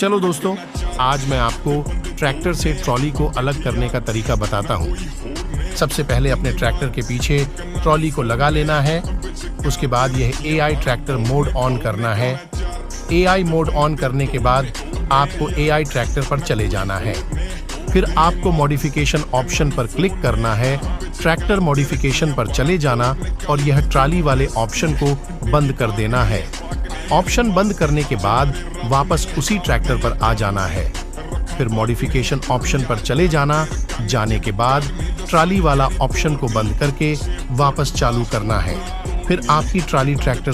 चलो दोस्तों, आज मैं आपको ट्रैक्टर से ट्रॉली को अलग करने का तरीका बताता हूँ। सबसे पहले अपने ट्रैक्टर के पीछे ट्रॉली को लगा लेना है। उसके बाद यह AI ट्रैक्टर मोड ऑन करना है। AI मोड ऑन करने के बाद आपको AI ट्रैक्टर पर चले जाना है। फिर आपको मॉडिफिकेशन ऑप्शन पर क्लिक करना है। ट्रैक्टर मॉडिफिकेशन पर चले जाना और यह ट्रॉली वाले ऑप्शन को बंद कर देना है। ऑप्शन बंद करने के बाद वापस उसी ट्रैक्टर पर आ जाना है। फिर मॉडिफिकेशन ऑप्शन पर चले जाने के बाद ट्रॉली वाला ऑप्शन को बंद करके वापस चालू करना है। फिर आपकी ट्रॉली ट्रैक्टर